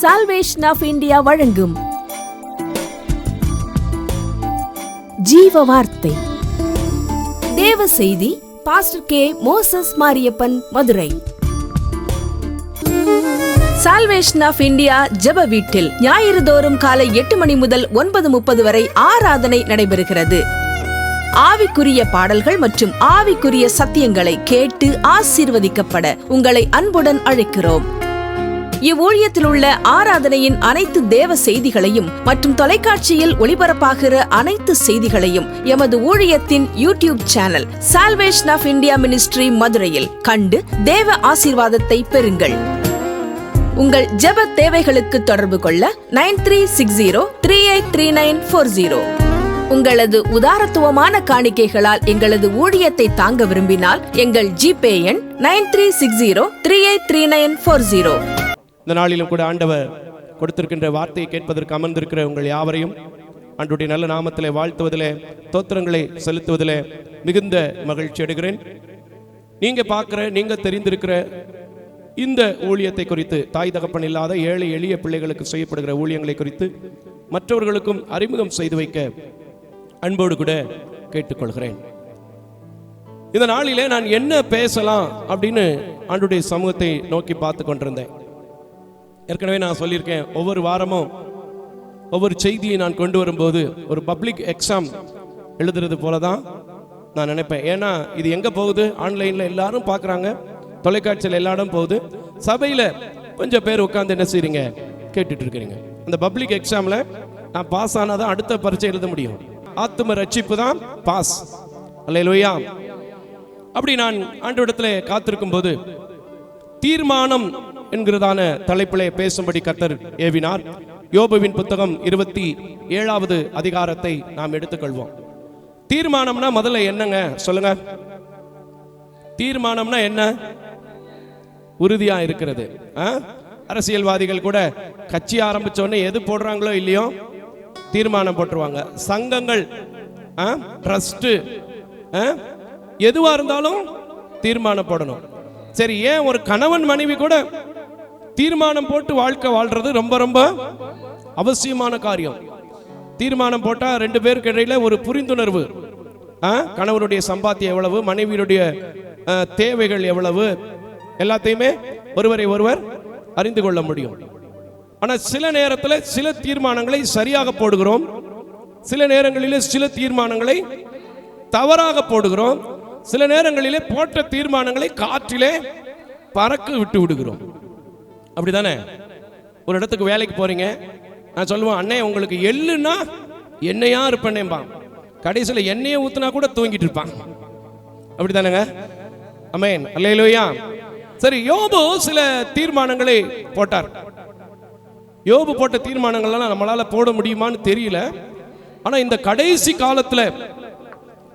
Salvation of India வழங்கும் ஜீவ வார்த்தை தேவ செய்தி. Pastor K. Moses Mariappan, Madurai. Salvation of India ஜெப வீட்டில் ஞாயிறு தோறும் காலை 8 மணி முதல் 9:30 வரை ஆராதனை நடைபெறுகிறது. ஆவிக்குரிய பாடல்கள் மற்றும் ஆவிக்குரிய சத்தியங்களை கேட்டு ஆசீர்வதிக்கப்பட உங்களை அன்புடன் அழைக்கிறோம். இவ்வூழியத்தில் உள்ள ஆராதனையின் அனைத்து தேவ செய்திகளையும் மற்றும் தொலைக்காட்சியில் ஒளிபரப்பாகிற அனைத்து செய்திகளையும் எமது ஊழியத்தின் YouTube channel salvation of India ministry மதுரையில் கண்டு தேவ ஆசீர்வாதத்தை பெறுங்கள். உங்கள் ஜெப தேவைகளுக்கு தொடர்பு கொள்ள 9360383940. உங்களது உதாரத்துவமான காணிக்கைகளால் எங்களது ஊழியத்தை தாங்க விரும்பினால் எங்கள் ஜிபே எண் 9360383940. இந்த நாளிலும் கூட ஆண்டவர் கொடுத்திருக்கின்ற வார்த்தையை கேட்பதற்கு அமர்ந்திருக்கிற உங்கள் யாவரையும் ஆண்டவருடைய நல்ல நாமத்திலே வாழ்த்துவதிலே, தோத்திரங்களை செலுத்துவதிலே மிகுந்த மகிழ்ச்சி அடைகிறேன். நீங்க தெரிந்திருக்கிற இந்த ஊழியத்தை குறித்து, தாய் தகப்பன் இல்லாத ஏழை எளிய பிள்ளைகளுக்கு செய்யப்படுகிற ஊழியங்களை குறித்து மற்றவர்களுக்கும் அறிமுகம் செய்து வைக்க அன்போடு கூட கேட்டுக்கொள்கிறேன். இந்த நாளிலே நான் என்ன பேசலாம் அப்படின்னு ஆண்டவருடைய சமூகத்தை நோக்கி பார்த்து கொண்டிருந்தேன். ஏற்கனவே நான் சொல்லியிருக்கேன், ஒவ்வொரு வாரமும் ஒவ்வொரு செய்தியை நான் கொண்டு வரும்போது ஒரு பப்ளிக் எக்ஸாம் எழுதுறது போல தான் நான் நினைப்பேன். ஏன்னா இது எங்கே போகுது? ஆன்லைனில் எல்லாரும் பார்க்குறாங்க, தொலைக்காட்சியில் எல்லா இடம் போகுது. சபையில் கொஞ்சம் பேர் உட்காந்து என்ன செய்றீங்க? கேட்டுட்டு இருக்கிறீங்க. அந்த பப்ளிக் எக்ஸாமில் நான் பாஸ் ஆனால் தான் அடுத்த பரீட்சை எழுத முடியும். ஆத்தும ரட்சிப்பு தான் பாஸ். அல்லேலூயா. அப்படி நான் ஆண்டவரிடத்தில் காத்திருக்கும் போது தீர்மானம் என்கிறதான தலைப்பிலே பேசும்படி கர்த்தர் ஏவினார். யோபுவின் புத்தகம் 27வது அதிகாரத்தை நாம் எடுத்துக்கொள்வோம். தீர்மானம்னா முதல்ல என்னங்க சொல்லுங்க? தீர்மானம்னா என்ன? உறுதியா இருக்கிறது. அரசியல்வாதிகள் கூட கட்சி ஆரம்பிச்ச உடனே எது போடுறாங்களோ இல்லையோ தீர்மானம் போட்டுருவாங்க. சங்கங்கள், ட்ரஸ்ட், எதுவா இருந்தாலும் தீர்மானம் போடணும். சரி, ஏன் ஒரு கணவன் மனைவி கூட தீர்மானம் போட்டு வாழ்க்கை வாழ்றது ரொம்ப ரொம்ப அவசியமான காரியம். தீர்மானம் போட்டா 2 பேருக்கு இடையில ஒரு புரிந்துணர்வு, கணவனுடைய சம்பாத்தியம் எவ்வளவு, மனைவியுடைய தேவைகள் எவ்வளவு, எல்லாத்தையுமே ஒருவரை ஒருவர் அறிந்து கொள்ள முடியும். ஆனா சில நேரத்தில் சில தீர்மானங்களை சரியாக போடுகிறோம், சில நேரங்களிலே சில தீர்மானங்களை தவறாக போடுகிறோம், சில நேரங்களிலே போட்ட தீர்மானங்களை காற்றிலே பறக்க விட்டு விடுகிறோம். அப்படிதானே? ஒரு இடத்துக்கு வேலைக்கு போறீங்க, நான் சொல்லுவேன், அண்ணே உங்களுக்கு எள்ளுன்னா எண்ணெயா இருப்பேன்பா, கடைசியில் எண்ணெயை ஊத்துனா கூட தூங்கிட்டு இருப்பான். அப்படிதானேங்க? ஆமென், அல்லேலூயா. சரி, யோபு சில தீர்மானங்களை போட்டார். யோபு போட்ட தீர்மானங்கள்லாம் நம்மளால போட முடியுமான்னு தெரியல. ஆனா இந்த கடைசி காலத்துல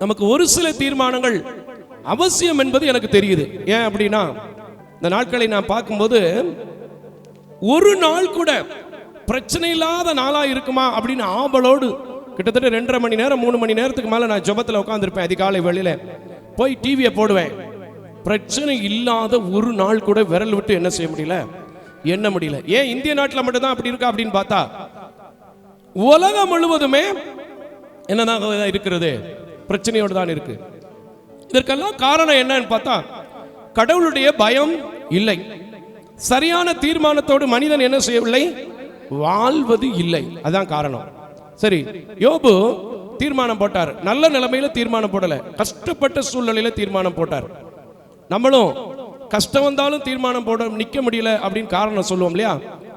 நமக்கு ஒரு சில தீர்மானங்கள் அவசியம் என்பது எனக்கு தெரியுது. ஏன் அப்படின்னா, இந்த நாட்களை நான் பார்க்கும்போது ஒரு நாள் கூட பிரச்சனை இல்லாத நாளா இருக்குமா அப்படின்னு ஆவலோடு கிட்டத்தட்ட 2.5 மணி நேரம் 3 மணி நேரத்துக்கு மேல நான் ஜெபத்தில் உட்கார்ந்துருப்பேன். அதிகாலை வெளியில போய் டிவியை போடுவேன். பிரச்சனை இல்லாத ஒரு நாள் கூட விரல் விட்டு என்ன செய்ய முடியல, எண்ண முடியல. ஏன் இந்திய நாட்டில் மட்டும்தான் அப்படி இருக்கா அப்படின்னு பார்த்தா உலகம் முழுவதுமே என்னதான் இருக்கிறது? பிரச்சனையோடு தான் இருக்கு. இதற்கெல்லாம் காரணம் என்னன்னு பார்த்தா கடவுளுடைய பயம் இல்லை. சரியான தீர்மானத்தோடு மனிதன் என்ன செய்யவில்லை? வாழ்வது இல்லை. அதான் காரணம். சரி, யோபு தீர்மானம் போட்டார். நல்ல நிலைமையில தீர்மானம் போடல, கஷ்டப்பட்ட சூழ்நிலையில தீர்மானம் போட்டார். நம்மளும் கஷ்டம் வந்தாலும் தீர்மானம் போட நிக்க முடியல அப்படின்னு காரணம் சொல்லுவோம் இல்லையா?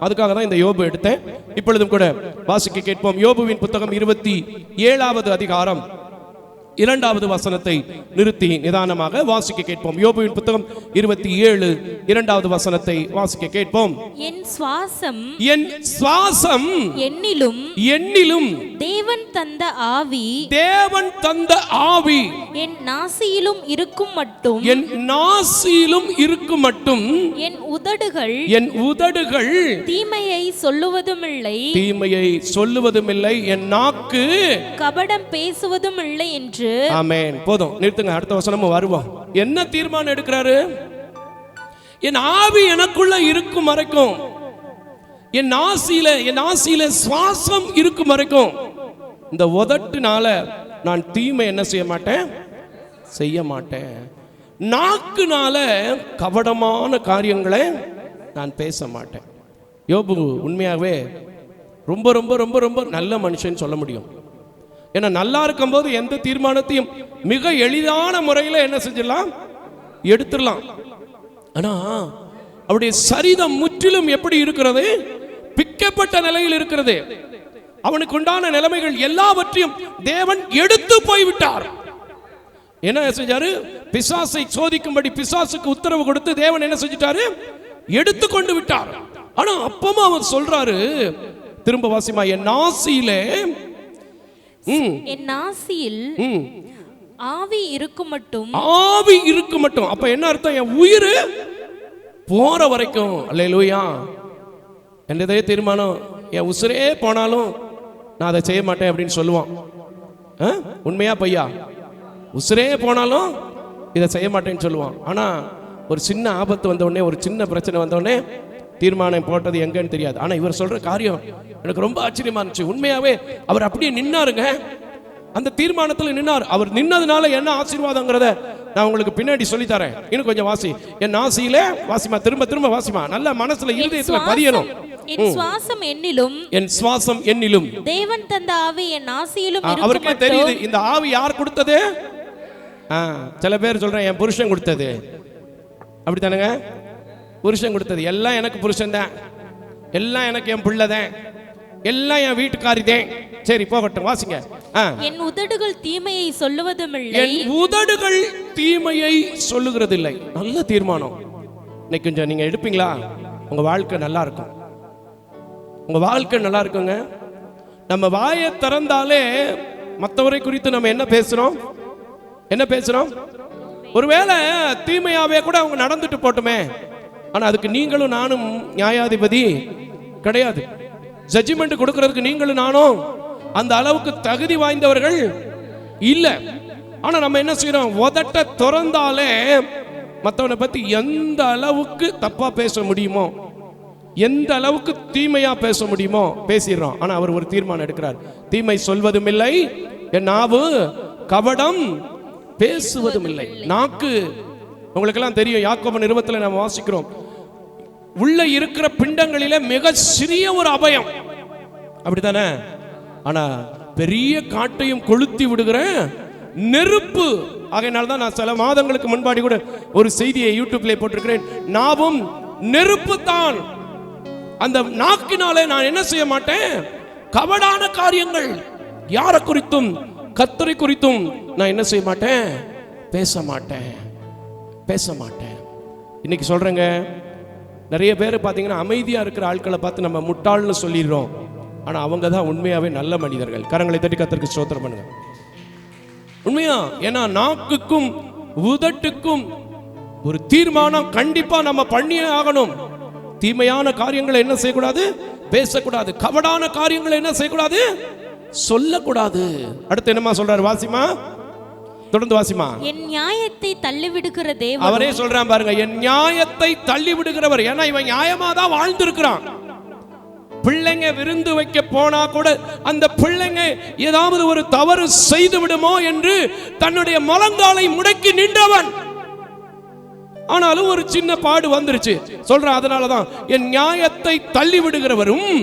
அதுக்காக தான் இந்த யோபு எடுத்தேன். இப்பொழுதும் கூட வாசிக்க கேட்போம். யோபுவின் புத்தகம் 27வது அதிகாரம் 2வது வசனத்தை நிறுத்தி நிதானமாக வாசிக்க கேட்போம். யோபுவின் புத்தகம் 27 2வது வசனத்தை வாசிக்க கேட்போம். என் சுவாசம் என்னிலும் தேவன் தந்த ஆவி என் நாசியிலும் இருக்கும் மட்டும் என் உதடுகள் தீமையை சொல்லுவதும் இல்லை, என் நாக்கு கபடம் பேசுவதும் இல்லை என்று. ஆமென். போதும், நிறுத்துங்க. அடுத்த வசனமும் வருவோம். என்ன தீர்மானம் எடுக்கிறாரு? என் ஆவி எனக்குள்ள இருக்கும் வரைக்கும் என் ஆசியில சுவாசம் இருக்கும் வரைக்கும் இந்த உதட்டுனால நான் தீமை என்ன செய்ய மாட்டேன். நாக்குனால கபடமான காரியங்களை நான் பேச மாட்டேன். யோபு உண்மையாகவே ரொம்ப ரொம்ப ரொம்ப ரொம்ப நல்ல மனுஷன் சொல்ல முடியும். ஏன்னா நல்லா இருக்கும்போது எந்த தீர்மானத்தையும் மிக எளிதான முறையில் என்ன செஞ்சிடலாம், எடுத்துடலாம். ஆனா அவருடைய சரீரம் முற்றிலும் எப்படி இருக்கிறது, பிக்கப்பட்ட நிலையில் இருக்கிறது. அவனுக்கு உண்டான நிலைமைகள் எல்லாவற்றையும் தேவன் எடுத்து போய்விட்டார். என்ன செஞ்சாரு, பிசாசை சோதிக்கும்படி பிசாசுக்கு உத்தரவு கொடுத்து தேவன் என்ன செஞ்சிட்டாரு, எடுத்து கொண்டு விட்டார். ஆனா அப்பமா அவன் சொல்றாரு, திரும்ப வாசிமா, என் நாசியில் ஆவி இருக்கும் மட்டும். அப்ப என்ன அர்த்தம், என் உயிர் போற வரைக்கும். அல்லேலூயா. என்னதே தீர்மானம், என் உசுரே போனாலும் நான் அதை செய்ய மாட்டேன் அப்படின்னு சொல்லுவான். உண்மையா பையா? உசுரே போனாலும் இதை செய்ய மாட்டேன்னு சொல்லுவான். ஆனா ஒரு சின்ன ஆபத்து வந்த உடனே, ஒரு சின்ன பிரச்சனை வந்த உடனே தீர்மானம் போட்டது எங்கன்னு தெரியாது. ஆனா இவர் சொல்ற காரியம் எனக்கு ரொம்ப ஆச்சரியமா இருந்துச்சு. உண்மையாவே அவர் அப்படியே நின்னாருங்க, அந்த தீர்மானத்தில் நின்னார். அவர் நின்னதுனால என்ன ஆசீர்வாதங்கிறத நான் உங்களுக்கு பின்னாடி சொல்லி தரேன். இன்னும் கொஞ்சம் வாசி. என் ஆசியிலே வாசிமா, திரும்ப வாசிமா, நல்ல மனசுல இருதயத்துல பதியணும். என் சுவாசம் என்னிலும் தேவன் தந்த ஆவி என் ஆசியிலும் அவருக்கு தெரியுது. இந்த ஆவி யார் கொடுத்தது? சில பேர் சொல்றேன் என் புருஷன் கொடுத்தது. அப்படித்தானுங்க, புருஷன் கொடுத்தது. எல்லாம் எனக்கு புருஷன் தான், எல்லாம் எனக்கு என் பிள்ளை தான், எல்லாம் என் வீட்டுக்காரி தான். சரி போகட்டும், வாசிங்க. என் உதடுகள் தீமையை சொல்லுவதுமில்லை. என் உதடுகள் தீமையை சொல்லுகிறதில்லை. நல்ல தீர்மானம். இன்னைக்கு கொஞ்சம் நீங்க எடுப்பீங்களா, உங்க வாழ்க்கை நல்லா இருக்கும். உங்க வாழ்க்கை நல்லா இருக்குங்க. நம்ம வாயை திறந்தாலே மற்றவரை குறித்து நம்ம என்ன பேசுறோம்? ஒருவேளை தீமையாவே கூட அவங்க நடந்துட்டு போட்டுமே, ஆனா அதுக்கு நீங்களும் நானும் நியாயாதிபதி கிடையாது. ஜட்ஜ்மெண்ட் கொடுக்கிறதுக்கு நீங்களும் நானும் அந்த அளவுக்கு தகுதி வாய்ந்தவர்கள் இல்ல. ஆனா நம்ம என்ன செய்யறோம், உதட்ட திறந்தாலே மற்றவனை பத்தி எந்த அளவுக்கு தப்பா பேச முடியுமோ, எந்த அளவுக்கு தீமையா பேச முடியுமோ பேசிடுறோம். ஆனா அவர் ஒரு தீர்மானம் எடுக்கிறார், தீமை சொல்வதும் இல்லை, என் நாவு கபடம் பேசுவதும் இல்லை. நாக்கு உங்களுக்கெல்லாம் தெரியும், யாக்கோபு நிருபத்தில் நம்ம வாசிக்கிறோம், உள்ள இருக்கிற பிண்டங்களிலே மிக சிறிய ஒரு அபயம், அப்படித்தானே? ஆனா பெரிய காட்டையும் கொளுத்தி விடுகிற நெருப்பு. ஆகையினால்தான் நான் சில மாதங்களுக்கு முன்பாடி கூட ஒரு செய்தியை யூடியூப்ல போட்டிருக்கிறேன், நாவும் நெருப்பு தான். அந்த நாக்கினாலே நான் என்ன செய்ய மாட்டேன், கபடான காரியங்கள் யாரை குறித்தும் கர்த்தரை குறித்தும் நான் என்ன செய்ய மாட்டேன், பேச மாட்டேன். இன்னைக்கு சொல்றேங்க, நிறைய பேர் பார்த்தீங்கன்னா அமைதியா இருக்கிற ஆட்களை பார்த்து நம்ம முட்டாள்னு சொல்லிடுறோம். ஆனா அவங்க தான் உண்மையாவே நல்ல மனிதர்கள். கரங்களை தட்டி கர்த்தருக்கு ஸ்தோத்திரம் பண்ணுங்க. உண்மையா? ஏன்னா நாக்குக்கும் உதட்டுக்கும் ஒரு தீர்மானம் கண்டிப்பா நம்ம பண்ணியே ஆகணும். தீமையான காரியங்களை என்ன செய்யக்கூடாது, பேசக்கூடாது. கபடான காரியங்களை என்ன செய்யக்கூடாது, சொல்லக்கூடாது. அடுத்து என்னமா சொல்றாரு, வாசிமா, தொடர்ந்து வாசிமா. என் நியாயத்தை தள்ளிவிடுகிற தேவன், அவரே சொல்றான் பாருங்க, என் நியாயத்தை தள்ளி விடுகிறவர். ஏன்னா இவன் நியாயமா தான் வாழ்ந்திருக்கிறான். பிள்ளைங்க விருந்து வைக்க போனா கூட அந்த பிள்ளைங்க ஏதாவது ஒரு தவறு செய்து விடுமோ என்று தன்னுடைய முழங்காலை முடக்கி நின்றவன். ஆனாலும் ஒரு சின்ன பாடு வந்துருச்சு சொல்றான். அதனாலதான் என் நியாயத்தை தள்ளி விடுகிறவரும்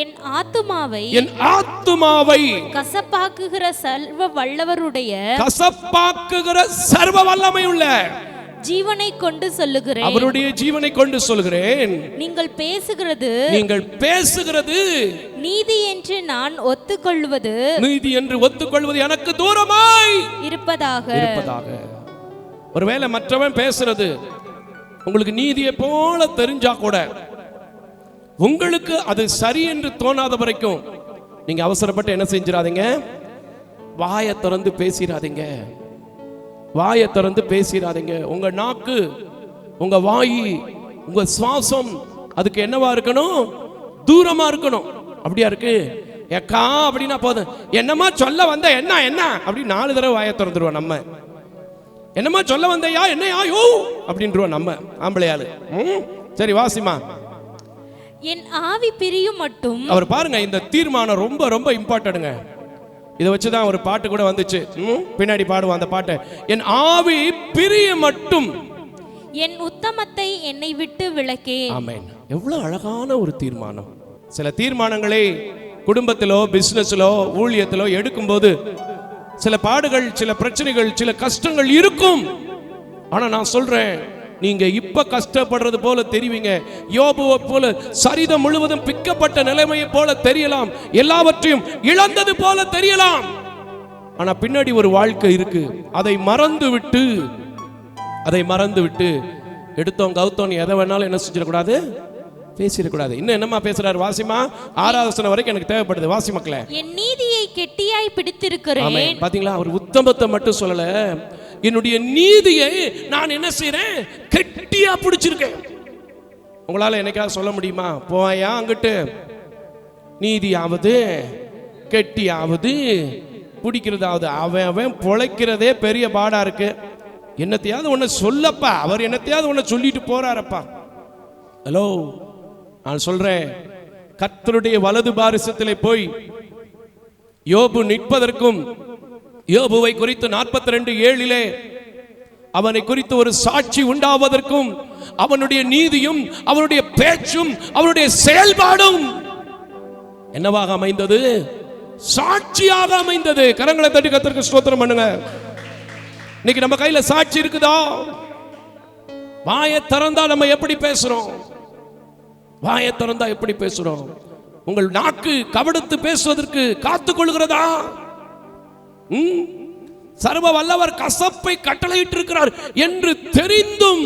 என் ஆத்துமாவை கசப்பாக்குகிற சர்வ வல்லமை உள்ள ஜீவனை கொண்டு சொல்லுகிறேன், அவருடைய ஜீவனை கொண்டு சொல்கிறேன். நீங்கள் பேசுகிறது நீதி என்று நான் ஒத்துக்கொள்வது எனக்கு தூரமாய் இருப்பதாக. ஒருவேளை மற்றவன் பேசுறது உங்களுக்கு நீதியை போல தெரிஞ்சா கூட உங்களுக்கு அது சரி என்று தோணாத வரைக்கும் நீங்க அவசரப்பட்டு என்ன செஞ்சிடாதீங்க, வாயை திறந்து பேசிடாதீங்க. உங்க நாக்கு, உங்க வாய், உங்க சுவாசம் அதுக்கு என்னவா இருக்கணும், தூரமா இருக்கணும். அப்படியா இருக்கு ஏக்கா அப்படின்னா போதும், என்னமா சொல்ல வந்த, என்ன அப்படி 4 தடவை வாயை திறந்துருவோம் நம்ம. என்னமா சொல்ல வந்தையா, என்னையா யோ அப்படின்றோம் நம்ம ஆம்பளையாளு. சரி வாசிமா. என் ஆவி பிரியும் மட்டும். அவர் பாருங்க, இந்த தீர்மானம் ரொம்ப ரொம்ப இம்பார்ட்டன்ட்ங்க. இதை வச்சுதான் ஒரு பாட்டு கூட வந்துச்சு, பின்னாடி பாடுவோம் அந்த பாட்டை. என் ஆவி பிரிய மட்டும் என் உத்தமத்தை என்னை விட்டு விலக்கே. ஆமென். எவ்வளவு அழகான ஒரு தீர்மானம். சில தீர்மானங்களை குடும்பத்திலோ பிசினஸ்லோ ஊழியத்திலோ எடுக்கும்போது சில பாடுகள், சில பிரச்சனைகள், சில கஷ்டங்கள் இருக்கும். ஆனா நான் சொல்றேன், நீங்க இப்ப கஷ்டப்படுறது போல தெரிவிங்க, யோபுவை போல சரிதம் முழுவதும் பிக்கப்பட்ட நிலைமையை போல தெரியலாம், எல்லாவற்றையும் இழந்தது போல தெரியலாம். ஆனா பின்னாடி ஒரு வாழ்க்கை இருக்கு. அதை மறந்து விட்டு எடுத்தோம் கவுத்தோம் எதை வேணாலும் என்ன செஞ்சிடக்கூடாது, பேசிடக்கூடாது. இன்னும் என்னமா பேசுறாரு வாசிமா? 6வது வசனம் வரைக்கும் எனக்கு தேவைப்படுது. வாசி மக்களே. என் நீதியை கெட்டியாய் பிடித்திருக்கிறேன். பாத்தீங்களா, அவர் உத்தமத்தை மட்டும் சொல்லல, என்னுடைய நீதியை நான் என்ன செய்றேன், கெட்டியா பிடிச்சிருக்கேன். உங்களால என்னைக்காவது சொல்ல முடியுமா, போயா அங்கிட்டு நீதியாவது கெட்டியாவது பிடிக்கிறதாவது? அவன் பொழைக்கிறதே பெரிய பாடா இருக்கு. என்னத்தையாவது ஒண்ணு சொல்லப்பா, அவர் என்னத்தையாவது ஒண்ணு சொல்லிட்டு போறாரப்பா. ஹலோ, நான் சொல்றேன், கர்த்தருடைய வலது பாரிசத்திலே போய் யோபு நிற்பதற்கும், யோபுவை குறித்து 42:7 அவனை குறித்து ஒரு சாட்சி உண்டாவதற்கும், அவனுடைய நீதியும் அவனுடைய பேச்சும் அவனுடைய செயல்பாடும் என்னவாக அமைந்தது? சாட்சியாக அமைந்தது. கரங்களை தட்டி கர்த்தருக்கு ஸ்தோத்திரம் பண்ணுங்க. இன்னைக்கு நம்ம கையில சாட்சி இருக்குதா? வாயை திறந்தா நம்ம எப்படி பேசுறோம்? வாயை திறந்தா எப்படி பேசுறோம்? உங்கள் நாக்கு கபடத்து பேசுவதற்கு காத்துக் கொள்கிறதா? சர்வ வல்லவர் கசப்பை கட்டளையிட்டு இருக்கிறார் என்று தெரிந்தும்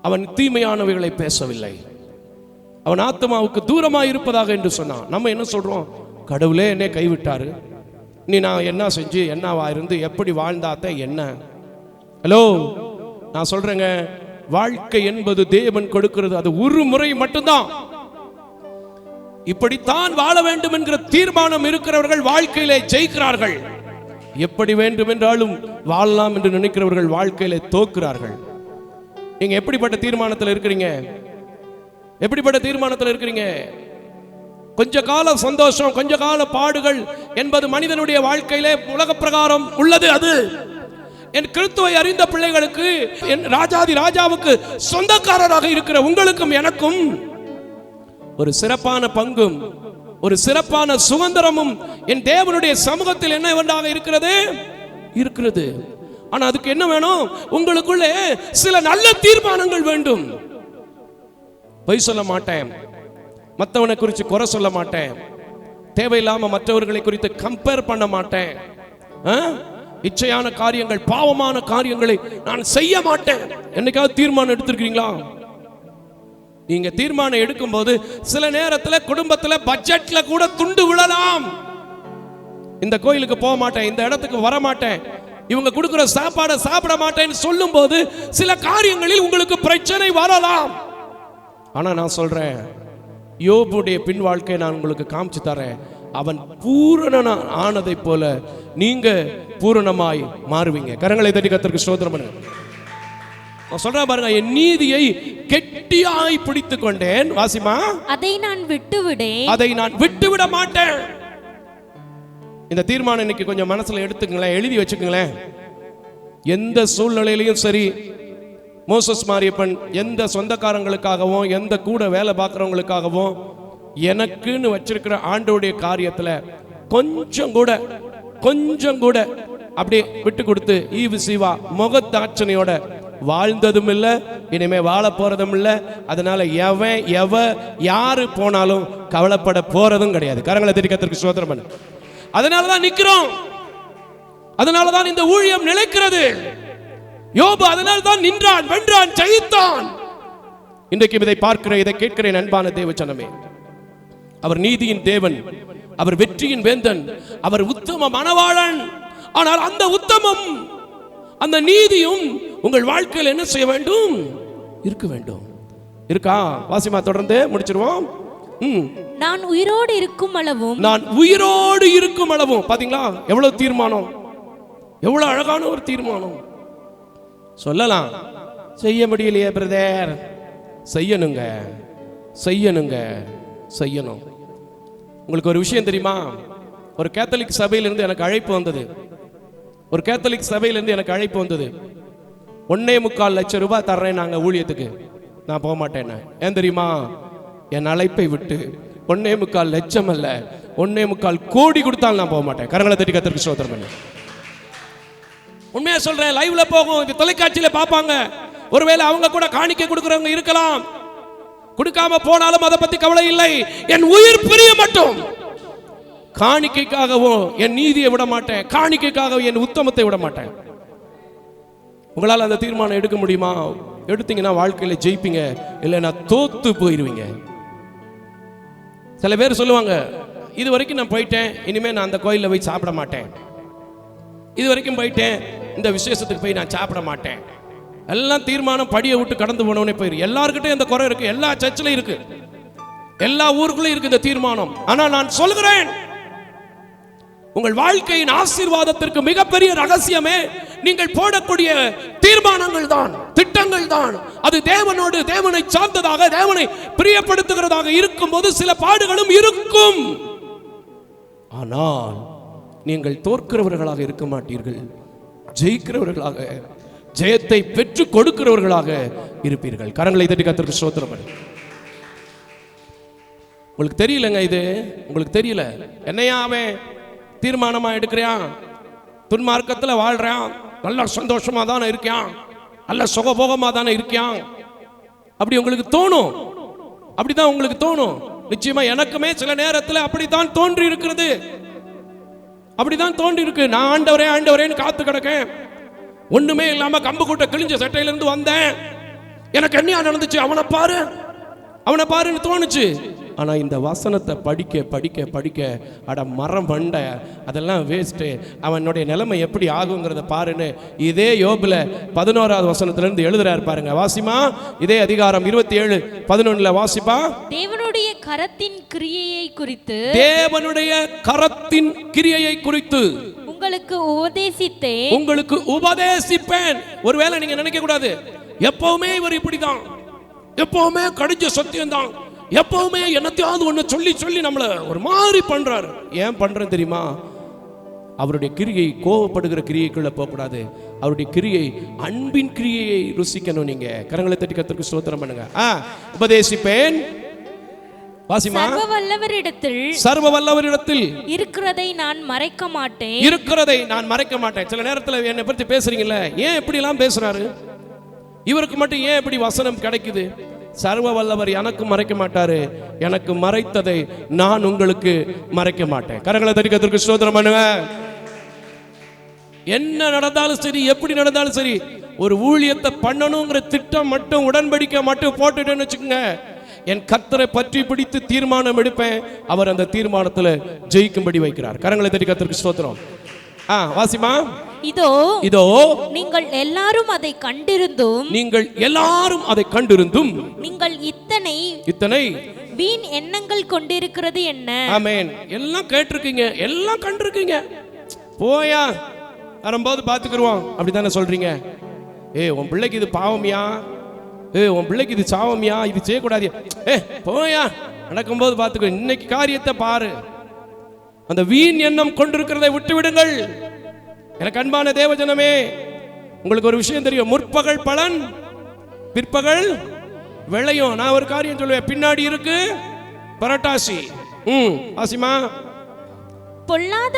அவன் தீமையானவைகளை பேசவில்லை. அவன் ஆத்மாவுக்கு தூரமாக இருப்பதாக என்று சொன்னான். நம்ம என்ன சொல்றோம்? கடவுளே என்னை கைவிட்டாரு, நீ நான் என்ன செஞ்சு என்னவா இருந்து எப்படி வாழ்ந்தாத்த என்ன? ஹலோ, நான் சொல்றேங்க, வாழ்க்கை என்பது தேவன் கொடுக்கிறது. அது ஒரு முறை மட்டும்தான். இப்படித்தான் வாழ வேண்டும் என்கிற தீர்மானம் இருக்கிறவர்கள் வாழ்க்கையிலே ஜெயிக்கிறார்கள். எப்படி வேண்டும் என்றாலும் வாழலாம் என்று நினைக்கிறவர்கள் வாழ்க்கையிலே தோற்கிறார்கள். நீங்க எப்படிப்பட்ட தீர்மானத்தில் இருக்கிறீங்க? எப்படிப்பட்ட தீர்மானத்தில் இருக்கிறீங்க? கொஞ்ச கால சந்தோஷம், கொஞ்ச கால பாடுகள் என்பது மனிதனுடைய வாழ்க்கையிலே உலக பிரகாரம் உள்ளது. அது என் கிறிஸ்துவை அறிந்த பிள்ளைகளுக்கு, என் ராஜாதி ராஜாவுக்கு சொந்தக்காரராக இருக்கிற உங்களுக்கும் எனக்கும் ஒரு சிறப்பான பங்கும் ஒரு சிறப்பான சுதந்திரமும் என் தேவனுடைய சமூகத்தில் என்ன வேண்டாக இருக்கிறது. ஆனா அதுக்கு என்ன வேணும்? உங்களுக்குள்ளே சில நல்ல தீர்மானங்கள் வேண்டும். பொய் சொல்ல மாட்டேன், மற்றவனை குறித்து குறை சொல்ல மாட்டேன், தேவையில்லாம மற்றவர்களை குறித்து கம்பேர் பண்ண மாட்டேன், இச்சையான காரியங்கள், பாவமான காரியங்களை நான் செய்ய மாட்டேன். என்னைக்காவது தீர்மானம் எடுத்திருக்கீங்களா? நீங்க தீர்மானம் எடுக்கும் போது சில நேரத்தில் குடும்பத்தில் பட்ஜெட்ல கூட துண்டு விழலாம். இந்த கோயிலுக்கு போக மாட்டேன், இந்த இடத்துக்கு வர மாட்டேன், இவங்க கொடுக்கிற சாப்பாடை சாப்பிட மாட்டேன்னு சொல்லும் போது சில காரியங்களில் உங்களுக்கு பிரச்சனை வரலாம். ஆனா நான் சொல்றேன், யோபுடைய பின் வாழ்க்கையை நான் உங்களுக்கு காமிச்சு தரேன். அவன் பூரண ஆனதை போல நீங்க பூரணமாய் மாறுவீங்க. கரங்களை தட்டி கர்த்தருக்கு ஸ்தோத்திரம் பண்ணுங்க. சொல்றேன் பாருங்க, என் நீதியை கெட்டியாய் பிடித்துக் கொண்டேன். வாசிமா. அதை நான் விட்டுவிட மாட்டேன். இந்த தீர்மானம் இன்னைக்கு கொஞ்சம் மனசுல எடுத்துக்கங்களேன், எழுதி வச்சுக்கங்களேன். எந்த சூழ்நிலையிலையும் சரி, மோசஸ் மாரியப்பன் எந்த சொந்தக்காரங்களுக்காகவும் எந்த கூட வேலை பார்க்குறவங்களுக்காகவும் எனக்குன்னு வச்சிருக்கிற ஆண்டோடைய காரியத்துல கொஞ்சம் கூட அப்படி விட்டு கொடுத்து ஈவு சிவா முகத்தாட்சணையோட வாழ்ந்ததும் இல்லை, இனிமே வாழ போறதும் இல்லை. அதனால யாரு போனாலும் கவலைப்பட போறதும் கிடையாது. கரங்களை தட்டி கர்த்தருக்கு ஸ்தோத்திரம் பண்ணு. அதனாலதான் நிக்கிறோம், அதனாலதான் இந்த ஊழியம் நிலைக்கிறது. யோபு அதனால்தான் நின்றான், வென்றான், ஜெயித்தான். இன்றைக்கு இதை பார்க்கிறேன், இதை கேட்கிறேன் அன்பான தேவச்சனமே. அவர் நீதியின் தேவன், அவர் வெற்றியின் வேந்தன், அவர் உத்தம மனவாளன். ஆனால் அந்த உத்தமம், அந்த நீதியும் உங்கள் வாழ்க்கையில் என்ன செய்ய வேண்டும்? இருக்க வேண்டும். இருக்கா? வாசிமா தொடர்ந்து முடிச்சிருவோம். நான் உயிரோடு இருக்கும் அளவும். பாத்தீங்களா எவ்வளவு தீர்மானம், எவ்வளவு அழகான ஒரு தீர்மானம். சொல்லலாம், செய்ய முடியலையே பிரதர், செய்யணுங்க. செய்யணுங்க, செய்யணும். உங்களுக்கு ஒரு விஷயம் தெரியுமா? ஒரு கேத்தலிக் சபையிலிருந்து எனக்கு அழைப்பு வந்தது. ஒரு கேத்தலிக் சபையிலிருந்து எனக்கு அழைப்பு வந்தது. 1.25 லட்சம் ரூபாய் தர்றேன் நாங்கள் ஊழியத்துக்கு. நான் போக மாட்டேன். ஏன் தெரியுமா? என் அழைப்பை விட்டு 1.25 லட்சம் அல்ல, 1.25 கோடி கொடுத்தாலும் நான் போக மாட்டேன். கரங்களை தட்டி கர்த்தருக்கு ஸ்தோத்திரம் பண்ணு. உண்மையா சொல்றேன். லைவ்ல போகும், இந்த தொலைக்காட்சியில பார்ப்பாங்க. ஒருவேளை அவங்க கூட காணிக்கை கொடுக்கறவங்க இருக்கலாம். கொடுக்காம போனாலும் அதை பத்தி கவலை இல்லை. என் உயிர் பிரிய மட்டும் காணிக்கைக்காகவும் என் நீதியை விட மாட்டேன், காணிக்கைக்காகவும் என் உத்தமத்தை விட மாட்டேன். உங்களால் அந்த தீர்மானம் எடுக்க முடியுமா? எடுத்தீங்கன்னா வாழ்க்கையில ஜெயிப்பீங்க, இல்லைன்னா தோத்து போயிருவீங்க. சில பேர் சொல்லுவாங்க, இது வரைக்கும் நான் போயிட்டேன், இனிமே நான் அந்த கோயிலில் போய் சாப்பிட மாட்டேன். இது வரைக்கும் போயிட்டேன், இந்த விசேஷத்துக்கு போய் நான் சாப்பிட மாட்டேன். எல்லாம் தீர்மானம் படியை விட்டு கடந்து போனவனே போயிரு. எல்லாருக்கிட்டையும் இந்த குறை இருக்கு, எல்லா சர்ச்சிலும் இருக்கு, எல்லா ஊருக்குள்ளும் இருக்கு இந்த தீர்மானம். ஆனா நான் சொல்கிறேன், உங்கள் வாழ்க்கையின் ஆசீர்வாதத்திற்கு மிகப்பெரிய ரகசியமே நீங்கள் போடக்கூடிய தீர்மானங்கள் தான், திட்டங்கள் தான். அது தேவனோடு, தேவனை சார்ந்ததாக, தேவனை பிரியப்படுத்துகிறதாக இருக்கும்போது சில பாடுகளும் இருக்கும். ஆனால் நீங்கள் தோற்கிறவர்களாக இருக்க மாட்டீர்கள், ஜெயிக்கிறவர்களாக, ஜெயத்தை பெற்று கொடுக்கிறவர்களாக இருப்பீர்கள். கரங்களை தட்டி கர்த்தருக்கு ஸ்தோத்திரம் பண்ணு. உங்களுக்கு தெரியலங்க, இது உங்களுக்கு தெரியல. என்னையா அவன் தீர்மானமா எடுக்கிறான், துன்மார்க்கத்தில் வாழ்றான், நல்ல சந்தோஷமா தானே இருக்கான், நல்ல சுகபோகமா தானே இருக்கான், அப்படி உங்களுக்கு தோணும். அப்படிதான் உங்களுக்கு தோணும். நிச்சயமா எனக்குமே சில நேரத்தில் அப்படித்தான் தோன்றி இருக்கிறது, அப்படிதான் தோன்றி இருக்கு. நான் ஆண்டவரே ஆண்டவரேன்னு காத்து கிடக்கேன், ஒண்ணுமே இல்லாம கம்பு கூட்ட கிழிஞ்ச சட்டையிலிருந்து வந்தேன், எனக்கு என்ன நடந்துச்சு, அவனை பாரு அவனை பாருன்னு தோணுச்சு. ஆனா இந்த வசனத்தை படிக்க படிக்க படிக்க, அட மரம் மண்டை, அதெல்லாம் வேஸ்ட்டு, அவனுடைய நிலைமை எப்படி ஆகுங்கிறத பாருன்னு இதே யோபுல 11வது வசனத்திலிருந்து எழுதுறாரு பாருங்க. வாசிமா, இதே அதிகாரம் 27:11 வாசிப்பா. தேவனுடைய கரத்தின் கிரியையை குறித்து, தேவனுடைய கரத்தின் கிரியையை குறித்து உங்களுக்கு உபதேசிப்பேன். ஒருவேளை நீங்க நினைக்க கூடாது, எப்பவுமே இவர் இப்படிதான், எப்பவுமே கடிச்ச சத்தியம் தான், எப்பவுமே என்னத்தையாவது ஒண்ணு சொல்லி சொல்லி நம்மள ஒரு மாதிரி பண்றாரு. ஏன் பண்றேன் தெரியுமா? அவருடைய கிரியை கோபப்படுகிற கிரியைக்குள்ள போகக்கூடாது. அவருடைய கிரியை அன்பின் கிரியையை ருசிக்கணும். நீங்க கரங்களை தட்டி கர்த்தருக்கு ஸ்தோத்திரம் பண்ணுங்க. உபதேசிப்பேன். வாசிமா. சர்வ வல்லவரிடத்தில் இருக்கிறதை நான் மறைக்க மாட்டேன், இருக்கிறதை நான் மறைக்க மாட்டேன். சில நேரத்தில் என்னை பற்றி பேசுறீங்கல்ல, ஏன் இப்படி எல்லாம் பேசுறாரு, இவருக்கு மட்டும் ஏன் இப்படி வசனம் கிடைக்குது? சர்வ வல்லவர் எனக்கு மறைக்க மாட்டாரு, எனக்கு மறைத்ததை நான் உங்களுக்கு மறைக்க மாட்டேன். கரங்களை தட்டி கர்த்தருக்கு ஸ்தோத்திரம் பண்ணுங்க. என்ன நடந்தாலும் சரி, எப்படி நடந்தாலும் சரி, ஒரு ஊழியத்தை பண்ணணுங்கிற திட்டம் மட்டும், உடன்படிக்கை மட்டும் போட்டுட்டேன்னு வச்சுக்கோங்க, என் கர்த்தரை பற்றி பிடித்து தீர்மானம் எடுப்பேன், அவர் அந்த தீர்மானத்தில் ஜெயிக்கும்படி வைக்கிறார். கரங்களை தட்டி கர்த்தருக்கு ஸ்தோத்திரம். வாசிமா. இதோ நீங்கள் எல்லாரும் அதை கண்டிருந்தும், நீங்கள் இத்தனை வீண் எண்ணங்கள் கொண்டிருக்கிறது என்ன? ஆமென். எல்லாம் கேட்டிருக்கீங்க, எல்லாம் கண்டிருக்கீங்க, போயா வரும்போது பாத்துக்குருவோம் அப்படித்தானே சொல்றீங்க. உன் பிள்ளைக்கு இது பாவமியா, உன் பிள்ளைக்கு இது சாவமியா, இது செய்யக்கூடாது, போயா நடக்கும்போது பாத்துக்கோ. இன்னைக்கு காரியத்தை பாரு. அந்த வீண் எண்ணம் கொண்டிருக்கிறதை விட்டு விடுங்கள். எனக்கு அன்பான தேவஜனமே, உங்களுக்கு ஒரு விஷயம் தெரியும், முற்பகல் பலன் பிற்பகல் விளையும். நான் ஒரு காரியம் சொல்லுவேன், பின்னாடி இருக்கு பரட்டாசி. ஆசிமா. பொல்லாத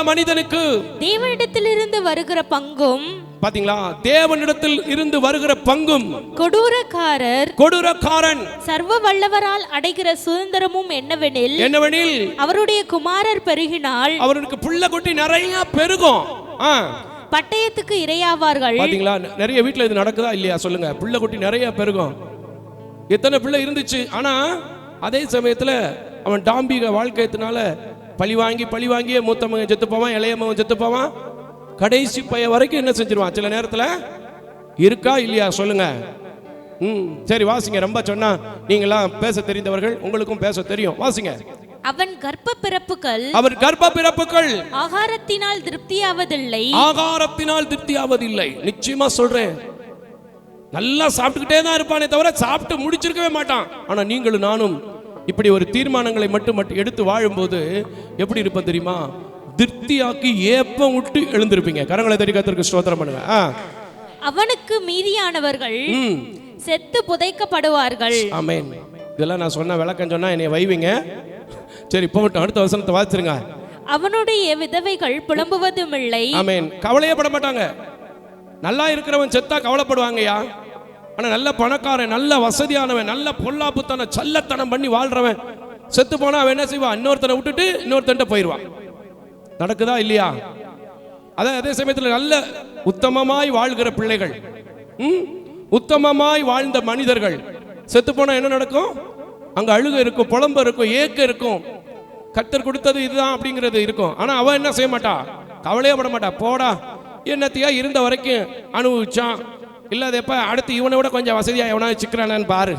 மனிதனுக்கு தேவனிடத்திலிருந்து வருகிற பங்கும், பாத்தீங்களா, தேவனிடத்தில் இருந்து வருகிற பங்கும், கொடூரக்காரன் சர்வ வல்லவரால் அடைகிற சுதந்திரமும் என்னவெனில், அவருடைய குமாரர் பெருகினால், அவருக்கு புள்ள குட்டி நிறைய பெருகும், பட்டயத்துக்கு இரையாவார்கள். பாத்தீங்களா, நிறைய வீட்டுல இது நடக்குதா இல்லையா சொல்லுங்க? புள்ள குட்டி நிறைய பெருகும். எத்தனை பிள்ளை இருந்துச்சு, ஆனா அதே சமயத்துல அவன் டாம்பிக வாழ்க்கையத்தினால பழி வாங்கியே மூத்த மகன் செத்து போவான், இளைய மகன் செத்து போவான், கடைசி பைய வரைக்கும் என்ன செஞ்சிருவான். சில நேரத்துல இருக்கா இல்லையா சொல்லுங்க? சரி வாசிங்க. ரொம்ப சொன்னா நீங்களாம் பேச தெரிந்தவர்கள், உங்களுக்கும் பேச தெரியும், வாசிங்க. அவன் கர்ப்ப பிறப்புகள் ஆகாரத்தினால் திருப்தியாவதில்லை. நிச்சயமா சொல்றேன், நல்லா சாப்பிட்டுக்கிட்டே தான் இருப்பானே தவிர சாப்பிட்டு முடிச்சிருக்கவே மாட்டான். ஆனா நீங்களும் நானும் இப்படி ஒரு தீர்மானங்களை மட்டும் எடுத்து வாழும்போது எப்படி இருப்போம் தெரியுமா? திருப்தியாக்கி ஏப்பம் விட்டு எழுந்திருப்பீங்க. கரங்களை தட்டி கர்த்தருக்கு ஸ்தோத்திரம் பண்ணுங்க. அவனுக்கு மீதியானவர்கள் செத்து புதைக்கப்படுவார்கள். ஆமென். இதெல்லாம் நான் சொன்ன விளக்கம் சொன்னா என்னை வைவீங்க. சரி போகட்டும், அடுத்த வசனத்தை வாசிருங்க. அவனுடைய விதவைகள் புலம்புவதும் இல்லை. ஆமென். கவலையே பட மாட்டாங்க. நல்லா இருக்கிறவன் செத்தா கவலைப்படுவாங்கய்யா. ஆனா நல்ல பணக்காரன், நல்ல வசதியானவன், நல்ல பொல்லாப்புத்தன சல்லத்தனம் பண்ணி வாழ்றவன் செத்து போனா அவன் என்ன செய்வான்? இன்னொருத்தனை விட்டுட்டு இன்னொருத்தன்ட்ட போயிடுவான். நடக்குதா இல்லையா? அதே சமயத்தில் நல்ல உத்தமமாய் வாழ்கிற பிள்ளைகள், உத்தமமாய் வாழ்ந்த மனிதர்கள் செத்து போனா என்ன நடக்கும்? அங்க அழுக இருக்கும், புலம்பு இருக்கும், ஏக்க இருக்கும். கர்த்தர் கொடுத்தது இதுதான் அப்படிங்கிறது இருக்கும். ஆனா அவன் என்ன செய்ய மாட்டா? கவலையே பட மாட்டா. போடா, என்னத்தையா இருந்த வரைக்கும் அனுபவிச்சான், இல்லாத எப்ப அடுத்து இவனை விட கொஞ்சம் வசதியா எவனா சிக்கிறானான்னு பாரு.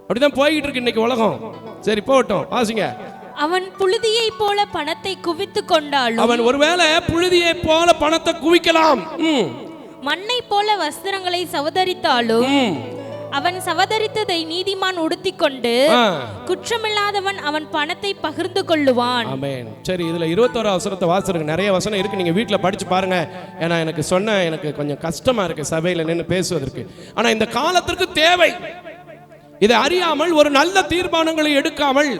அப்படிதான் போய்கிட்டு இருக்கு இன்னைக்கு உலகம். சரி போகட்டும், வாசிங்க. அவன் புழுதியை போல பணத்தை குவித்து கொண்டாலும், அவன் ஒருவேளை புழுதியை போல பணத்தை குவிக்கலாம், மண்ணை போல வஸ்திரங்களை சவதரித்தாலும், அவன் சவதரித்ததை நீதிமான் உடுத்திக் கொண்டு குற்றமில்லாதவன் அவன் பணத்தை பகிர்ந்து கொள்ளுவான். ஆமென். சரி, இதுல 21 வசனத்தை வாசிருங்க. நிறைய வசனம் இருக்கு, நீங்க வீட்டுல படிச்சு பாருங்க. ஏன்னா எனக்கு கொஞ்சம் கஷ்டமா இருக்கு சபையில நின்று பேசுவதற்கு. ஆனா இந்த காலத்திற்கு தேவை. இதை அறியாமல் ஒரு நல்ல தீர்மானங்களை எடுக்காமல்,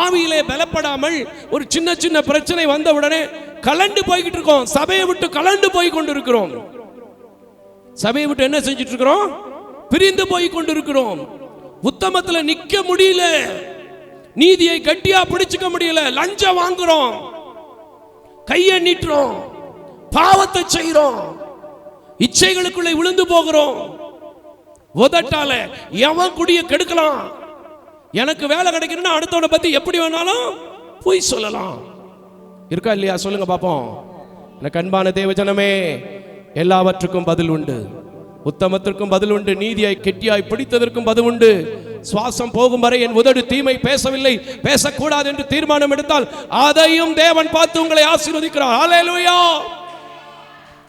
ஆவியிலே பலப்படாமல், ஒரு சின்ன சின்ன பிரச்சனை வந்தவுடனே கலண்டு போய்கிட்டு இருக்கோம். சபையை விட்டு கலண்டு போய் கொண்டு இருக்கிறோம். சபையை விட்டு என்ன செஞ்சிட்டு இருக்கிறோம்? பிரிந்து போய் கொண்டிருக்கிறோம். உத்தமத்துல நிக்க முடியல, நீதியை கட்டியா பிடிச்சுக்க முடியல, லஞ்சம் வாங்குறோம், கையை நீட்டுறோம், பாவத்தை செய்றோம், இச்சைகளுக்குள்ளே விழுந்து போகிறோம். உதட்டால எவன் குடிய கெடுக்கலாம், எனக்கு வேலை கிடைக்கணும்னா அடுத்தவனை பத்தி எப்படி வேணாலும் போய் சொல்லலாம். இருக்கா இல்லையா? சொல்லுங்க பாப்போம். எனக்கு அன்பான தேவஜனமே, எல்லாவற்றுக்கும் பதில் உண்டு. உத்தமத்திற்கும் பதில் உண்டு, நீதியை கெட்டியாய் பிடித்ததற்கும் பதில் உண்டு. சுவாசம் போகும் வரை என் உதடு தீமை பேசவில்லை, பேசக்கூடாது என்று தீர்மானம் எடுத்தால் அதையும் தேவன் பார்த்து உங்களை ஆசீர்வதிக்கிறார். ஹல்லேலூயா.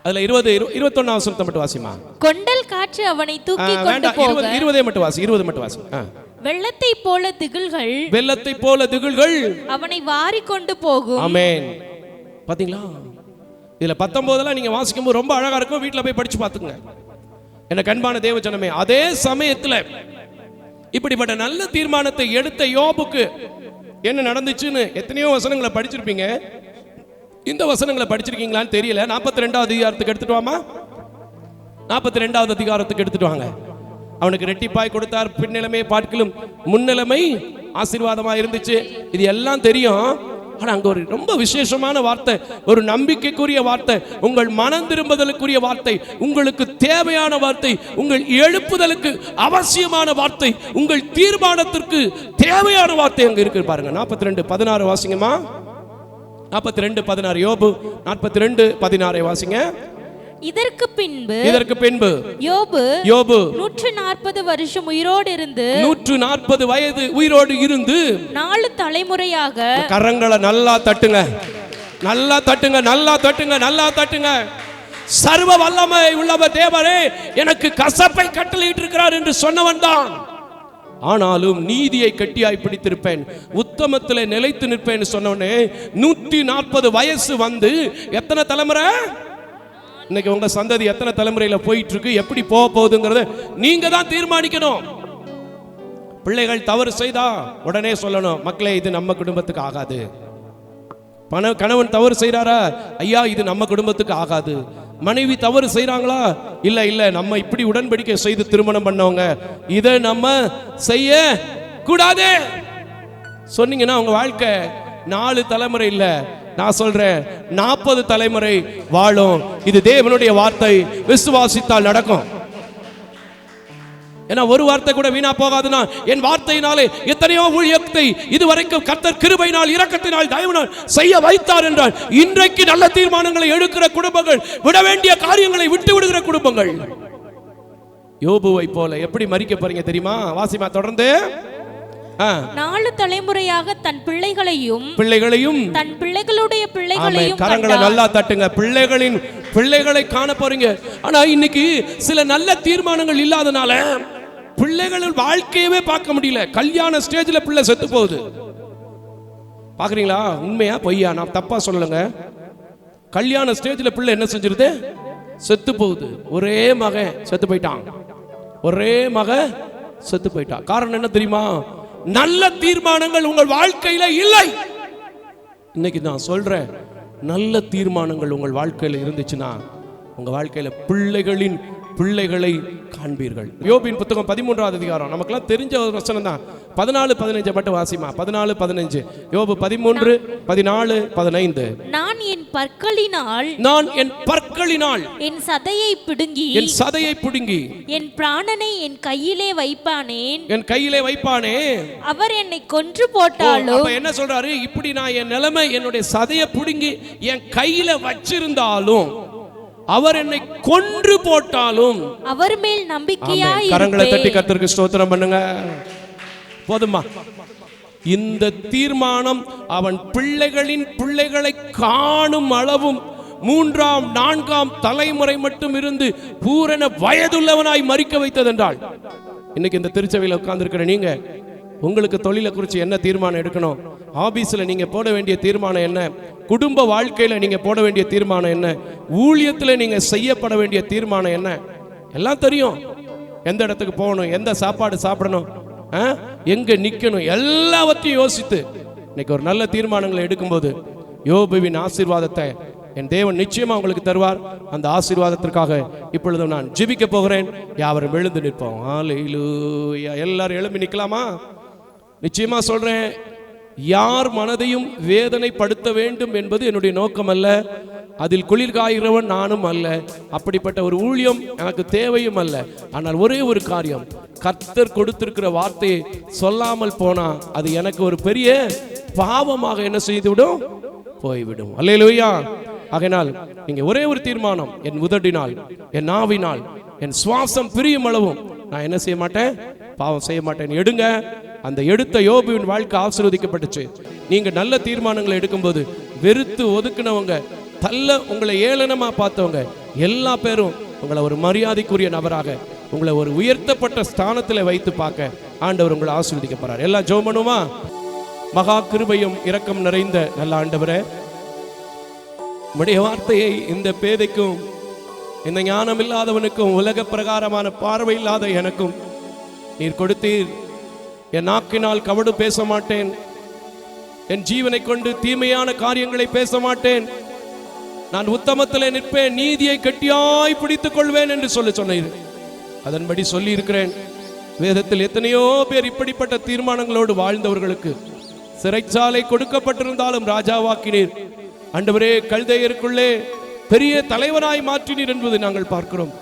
அதுல 21 வசனத்தை மட்டும் வாசிமா. கொண்டல் காற்று அவனை தூக்கி கொண்டு போக. 20 மட்டும் வாசி. 20 மட்டும் வாசி. வெள்ளத்தை போல திகில்கள், வெள்ளத்தை போல திகில்கள் அவனை வாரி கொண்டு போகும். ஆமென். பாத்தீங்களா? இதுல 19 நீங்க வாசிக்கும்போது ரொம்ப அழகா இருக்கும். வீட்டுல போய் படிச்சு பாத்துங்க. எனக்கு அன்பான தேவஜனமே, அதே சமயத்துல இப்படிப்பட்ட நல்ல தீர்மானத்தை எடுத்த யோபுக்கு என்ன நடந்துச்சுன்னு எத்தனையோ வசனங்களை படிச்சிருப்பீங்க. இந்த வசனங்களை படிச்சிருக்கீங்களான்னு தெரியல. 42வது அதிகாரத்துக்கு எடுத்துட்டு வாமா. 42வது அதிகாரத்துக்கு எடுத்துட்டு வாங்க. அவனுக்கு ரெட்டிப்பாய் கொடுத்தார், பின்னிலைமை பார்க்கிலும் முன்னிலைமை ஆசீர்வாதமா இருந்துச்சு. இது எல்லாம் தெரியும். ஆனா அங்க ஒரு ரொம்ப விசேஷமான வார்த்தை, ஒரு நம்பிக்கைக்குரிய வார்த்தை, உங்கள் மனம் திரும்புதலுக்குரிய வார்த்தை, உங்களுக்கு தேவையான வார்த்தை, உங்கள் எழுப்புதலுக்கு அவசியமான வார்த்தை, உங்கள் தீர்மானத்திற்கு தேவையான வார்த்தை அங்க இருக்கு பாருங்க. 42:16 வாசிங்கம்மா. 42:16 யோபு 42:16 வாசிங்க. இதற்கு பின்பு யோபு 140 வருஷம் உயிரோடு இருந்து, 140 வயது உயிரோடு இருந்து 4 தலைமுறையாக. கரங்களை நல்லா தட்டுங்க, நல்லா தட்டுங்க, நல்லா தட்டுங்க, நல்லா தட்டுங்க. சர்வ வல்லமை உள்ளவர் தேவரே எனக்கு கசப்பை கட்டளையிட்டு இருக்கிறார் என்று சொன்னவன் தான். ஆனாலும் நீதியை கட்டியாய் பிடித்திருப்பேன், உத்தமத்தில் நிலைத்து நிற்பேன் சொன்னவனே 140 வயசு வந்து எத்தனை தலைமுறை? இன்னைக்கு உங்க சந்ததி எத்தனை தலைமுறையில போயிட்டு இருக்கு, எப்படி போக போகுதுங்கிறத நீங்க தான் தீர்மானிக்கணும். பிள்ளைகள் தவறு செய்தா உடனே சொல்லணும், மக்களே இது நம்ம குடும்பத்துக்கு ஆகாது. கணவன் தவறு செய்யறாரா, ஐயா இது நம்ம குடும்பத்துக்கு ஆகாது. மனைவி தவறு செய்யறாங்களா, இல்ல இல்ல நம்ம இப்படி உடன்படிக்கை செய்து திருமணம் பண்ணவங்க, இதை நம்ம செய்ய கூடாது சொன்னீங்கன்னா உங்க வாழ்க்கை 4 தலைமுறை இல்ல, நான் சொல்றேன் 40 தலைமுறை வாழும். இது தேவனுடைய வார்த்தை, விசுவாசித்தால் நடக்கும். ஏன்னா ஒரு வார்த்தை கூட வீணா போகாதுன்னா, என் வார்த்தையினாலே எத்தனையோ ஊழியத்தை இதுவரைக்கும் கர்த்தர் கிருபையினால் இரக்கத்தினால் தயவினால் செய்ய வைத்தார் என்றால், இன்றைக்கு நல்ல தீர்மானங்களை எடுக்கிற குடும்பங்கள், விட வேண்டிய காரியங்களை விட்டு விடுகிற குடும்பங்கள். யோபுவை போல எப்படி மரிக்க போறீங்க தெரியுமா? வாசிமா தொடர்ந்து. 4 தலைமுறையாக தன் பிள்ளைகளையும் தன் பிள்ளைகளுடைய பிள்ளைகளையும். கரங்களை நல்லா தட்டுங்க. பிள்ளைகளின் பிள்ளைகளை காண போறீங்க. ஆனா இன்னைக்கு சில நல்ல தீர்மானங்கள் இல்லாதனால பிள்ளைகள் வாழ்க்கையவே பார்க்க முடியல. கல்யாண ஸ்டேஜ்ல பிள்ளை செத்து போகுது. பாக்குறீங்களா? உண்மையா பொய்யா? நான் தப்பா சொல்லலங்க. கல்யாண ஸ்டேஜ்ல பிள்ளை என்ன செஞ்சிருது? செத்து போகுது. ஒரே மகன் செத்து போயிட்டான், ஒரே மக செத்து போயிட்டா. காரணம் என்ன தெரியுமா? நல்ல தீர்மானங்கள் உங்கள் வாழ்க்கையில இல்லை. இன்னைக்கு நான் சொல்றேன், நல்ல தீர்மானங்கள் உங்கள் வாழ்க்கையில இருந்துச்சுன்னா உங்க வாழ்க்கையில பிள்ளைகளை காண்பீர்கள். யோபின் புத்தகம் 13வது அதிகாரம், நமக்கெல்லாம் தெரிஞ்ச ஒரு வசனம் தான். 14-15 மட்டும் வாசிமா. 14-15. யோபு 13-14-15. நான் என் பற்களினால் என் சதையை பிடுங்கி என் பிராணனை என் கையிலே வைப்பானே. அவர் என்னை கொன்று போட்டாலும். அப்ப என்ன சொல்றாரு? இப்படி நான் என் நிலைமை, என்னுடைய சதையை பிடுங்கி என் கையில வச்சிருந்தாலும், அவர் என்னை கொன்று போட்டாலும் அவர் மேல் நம்பிக்கையாய் கரங்களை தட்டி கர்த்தருக்கு ஸ்தோத்திரம் பண்ணுங்க. போதுமா? இந்த தீர்மானம் அவன் பிள்ளைகளை காணும் அளவும் 3ஆம் 4ஆம் தலைமுறை மட்டும் இருந்து பூரண வயதுள்ளவனாய் மரிக்க வைத்ததென்றால், இன்னைக்கு இந்த திருச்சபையில் உட்கார்ந்திருக்கிற நீங்க உங்களுக்கு தொழிலை குறித்து என்ன தீர்மானம் எடுக்கணும்? ஆபீஸ்ல நீங்க போட வேண்டிய தீர்மானம் என்ன? குடும்ப வாழ்க்கையில நீங்க போட வேண்டிய தீர்மானம் என்ன? ஊழியத்தில் நீங்க செய்யப்பட வேண்டிய தீர்மானம் என்ன? எல்லாம் தெரியும். எந்த இடத்துக்கு போகணும், எந்த சாப்பாடு சாப்பிடணும், எங்க நிக்கணும், எல்லாவற்றையும் யோசித்து இன்னைக்கு ஒரு நல்ல தீர்மானங்களை எடுக்கும்போது யோபுவின் ஆசீர்வாதத்தை என் தேவன் நிச்சயமா உங்களுக்கு தருவார். அந்த ஆசீர்வாதத்திற்காக இப்பொழுது நான் ஜெபிக்க போகிறேன். யாவரும் எழுந்து நிற்போம். ஹல்லேலூயா. எல்லாரும் எழும்பி நிக்கலாமா? நிச்சயமா சொல்றேன், யார் மனதையும் வேதனைப்படுத்த வேண்டும் என்பது என்னுடைய நோக்கம் அல்ல. அதில் குளிர் காய்கிறவன் நானும் அல்ல. அப்படிப்பட்ட ஒரு ஊழியம் எனக்கு தேவையும் அல்ல. ஆனால் ஒரே ஒரு காரியம், கர்த்தர் கொடுத்திருக்கிற வார்த்தையை சொல்லாமல் போனா அது எனக்கு ஒரு பெரிய பாவமாக என்ன செய்துவிடும்? போய்விடும். அல்லேலூயா. ஆகையினால் நீங்க ஒரே ஒரு தீர்மானம், என் உதடினால், என் நாவினால், என் சுவாசம் பிரியும் அளவும் நான் என்ன செய்ய மாட்டேன்? பாவம் செய்ய மாட்டேன். எடுங்க. அந்த எடுத்த யோபுவின் வாழ்க்கை ஆசீர்வதிக்கப்பட்டுச்சு. நீங்க நல்ல தீர்மானங்களை எடுக்கும்போது வெறுத்து ஒதுக்குனவங்க, உங்களை ஏளனமா பார்த்தவங்க எல்லா பேரும் உங்களை ஒரு மரியாதைக்குரிய நபராக, உங்களை ஒரு உயர்த்தப்பட்ட ஸ்தானத்தில் வைத்து பார்க்க ஆண்டவர் உங்களை ஆசீர்வதிக்க போறார். எல்லாம் ஜெபம் பண்ணுவோமா? மகா கிருபையும் இரக்கம் நிறைந்த நல்ல ஆண்டவரே, உம்முடைய வார்த்தையை இந்த பேதைக்கும், இந்த ஞானம் இல்லாதவனுக்கும், உலக பிரகாரமான பார்வை இல்லாத எனக்கும் நீர் கொடுத்தீர். என் நாக்கினால் கவடு பேச மாட்டேன், என் ஜீவனை கொண்டு தீமையான காரியங்களை பேச மாட்டேன், நான் உத்தமத்திலே நிற்பேன், நீதியை கட்டியாய் பிடித்துக் கொள்வேன் என்று சொன்னீர். அதன்படி சொல்லி இருக்கிறேன். வேதத்தில் எத்தனையோ பேர் இப்படிப்பட்ட தீர்மானங்களோடு வாழ்ந்தவர்களுக்கு சிறைச்சாலை கொடுக்கப்பட்டிருந்தாலும் ராஜாவாக்கினீர். ஆண்டவரே, கல்தேயருக்குள்ளே பெரிய தலைவராய் மாற்றினீர் என்பதை நாங்கள் பார்க்கிறோம்.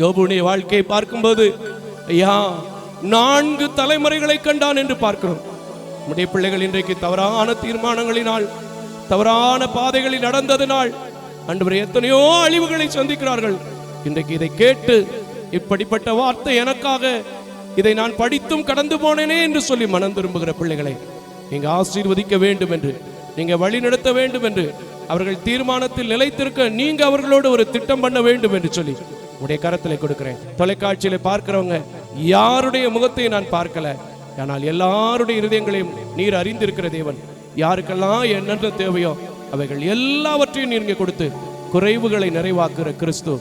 யோபுடைய வாழ்க்கையை பார்க்கும்போது ஐயா 4 தலைமுறைகளை கண்டான் என்று பார்க்கிறோம். நம்முடைய பிள்ளைகள் இன்றைக்கு தவறான தீர்மானங்களினால், தவறான பாதைகளில் நடந்ததினால் ஆண்டவரே எத்தனையோ அழிவுகளை சந்திக்கிறார்கள். இன்றைக்கு இதை கேட்டு இப்படிப்பட்ட வார்த்தை எனக்காக, இதை நான் படித்தும் கடந்து போனேனே என்று சொல்லி மனம் திரும்புகிற பிள்ளைகளை நீங்க ஆசீர்வதிக்க வேண்டும் என்று, நீங்க வழி நடத்த வேண்டும் என்று, அவர்கள் தீர்மானத்தில் நிலைத்திருக்க நீங்க அவர்களோடு ஒரு திட்டம் பண்ண வேண்டும் என்று சொல்லி உடைய கரத்தில் கொடுக்கிறேன். தொலைக்காட்சியில பார்க்கிறவங்க யாருடைய முகத்தை நான் பார்க்கல, ஆனால் எல்லாருடைய இருதயங்களையும் நீர் அறிந்திருக்கிற தேவன். யாருக்கெல்லாம் என்னென்ன தேவையோ அவைகள் எல்லாவற்றையும் நீங்க கொடுத்து குறைவுகளை நிறைவாக்குற கிறிஸ்து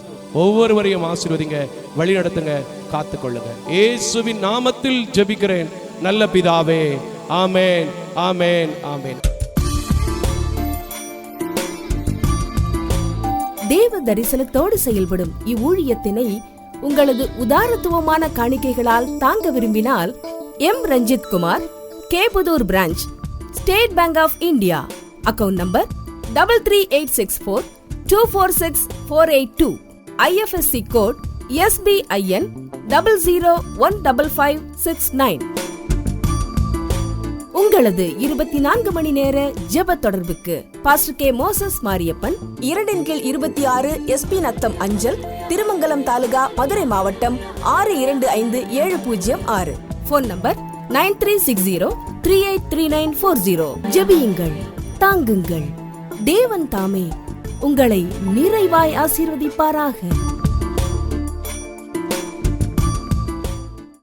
ஒவ்வொருவரையும் ஆசீர்வதிங்க, வழி நடத்துங்க, காத்துக்கொள்ளுங்க. இயேசுவின் நாமத்தில் ஜெபிக்கிறேன் நல்ல பிதாவே. ஆமென், ஆமென், ஆமென். தேவ தரிசனத்தோடு செயல்படும் இவ்வூழியத்தினை உங்களது உதாரத்துவமான காணிக்கைகளால் தாங்க விரும்பினால் எம் ரஞ்சித் குமார், கேபுதூர் branch, state bank of India, account number 3386424648, IFSC code SBIN 00155569. உங்களது 24 மணி நேர ஜெப தொடர்புக்கு pastor K Moses Mariyappan, 2/26 SP Natham அஞ்சல், திருமங்கலம் தாலுகா, மதுரை மாவட்டம் 625706. Phone number 9360383940. ஜெபியுங்கள், தாங்குங்கள், தேவன் தாமே உங்களை நிறைவாய் ஆசீர்வதிப்பாராக.